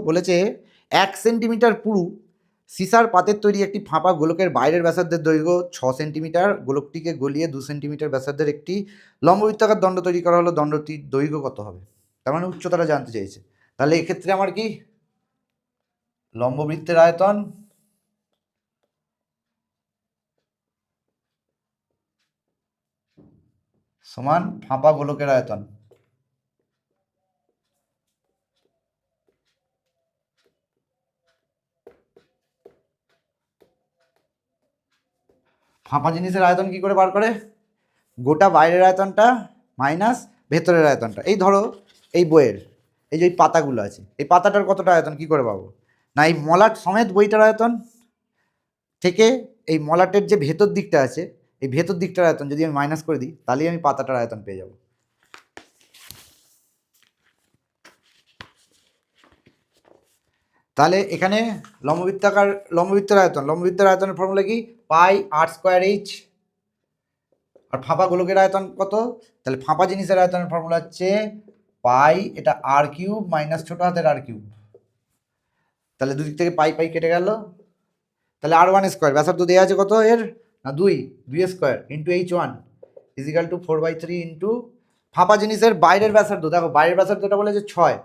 বলেছে 1 সেন্টিমিটার পুরু সিসার পাতের তৈরি একটি ফাঁপা গোলকের বাইরের ব্যাসার্ধের দৈর্ঘ্য 6 সেন্টিমিটার, গোলকটিকে গলিয়ে 2 সেন্টিমিটার ব্যাসার্ধের একটি লম্ববৃত্তাকার দণ্ড তৈরি করা হলো, দণ্ডটির দৈর্ঘ্য কত হবে? তার মানে উচ্চতাটা জানতে চাইছে। তাহলে এক্ষেত্রে আমার কি লম্ববৃত্তের আয়তন সমান ফাঁপা গোলকের আয়তন। ফাঁপা জিনিসের আয়তন কি করে বার করে? গোটা বাইরের আয়তনটা মাইনাস ভেতরের আয়তনটা। এই ধরো এই বইয়ের এই যে এই পাতাগুলো আছে, এই পাতাটার কতটা আয়তন কি করে পাবো? না এই মলাট সমেত বইটার আয়তন থেকে এই মলাটের যে ভেতর দিকটা আছে, এই ভেতর দিকটার আয়তন যদি আমি মাইনাস করে দিই, তাহলেই আমি পাতাটার আয়তন পেয়ে যাব। তাহলে এখানে লম্ববৃত্তের আয়তনের ফর্মুলা কি? পাই আর স্কোয়ার এইচ। আর ফাঁপা গোলকের আয়তন কত? তাহলে ফাঁপা জিনিসের আয়তনের ফর্মুলা হচ্ছে পাই, এটা আর কিউব মাইনাস ছোট হাতের আর কিউব। তাহলে দুদিক থেকে পাই পাই কেটে গেল। তাহলে আর1 স্কোয়ার, ব্যাসার্ধ দেওয়া আছে কত এর? না 2 square into H1 equal to 4/3 into ফাঁপা জিনিসের বাইরের ব্যাসার্ধ। দেখো বাইরের ব্যাসার্ধটা বলেছে 6,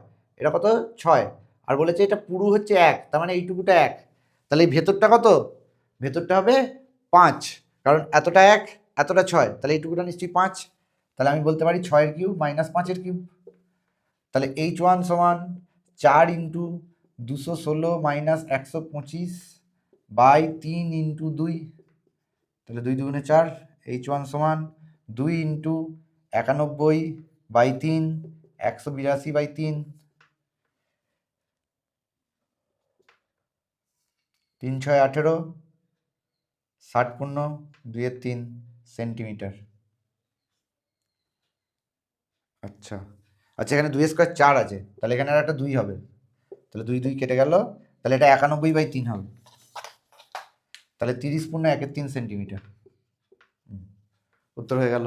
এটা কত? 6। আর বলেছে এটা পুরু হচ্ছে 1, তার মানে এইটুকুটা 1। তাহলে এই ভেতরটা কত? ভেতরটা হবে 5, কারণ এতটা 1 এতটা 6, তাহলে এইটুকুটা নিশ্চয়ই 5। তাহলে আমি বলতে পারি 6 এর কিউব মাইনাস 5 এর কিউব। তাহলে H1 সমান 4 ইন্টু 216 মাইনাস 125 বাই 3 ইন্টু 2। তাহলে 2 দুগুণে 4। H1 সমান 2 ইন্টু 91 বাই 3 182 বাই 3 3 6 18 60 পূর্ণ 2/3 সেন্টিমিটার। আচ্ছা আচ্ছা, এখানে 2 স্কোয়ার 4 আছে, তাহলে এখানে আর একটা 2 হবে, তাহলে 2 2 কেটে গেল, তাহলে এটা 91/3 হবে। তাহলে 30 পূর্ণ 1/3 সেন্টিমিটার। উত্তর হয়ে গেল।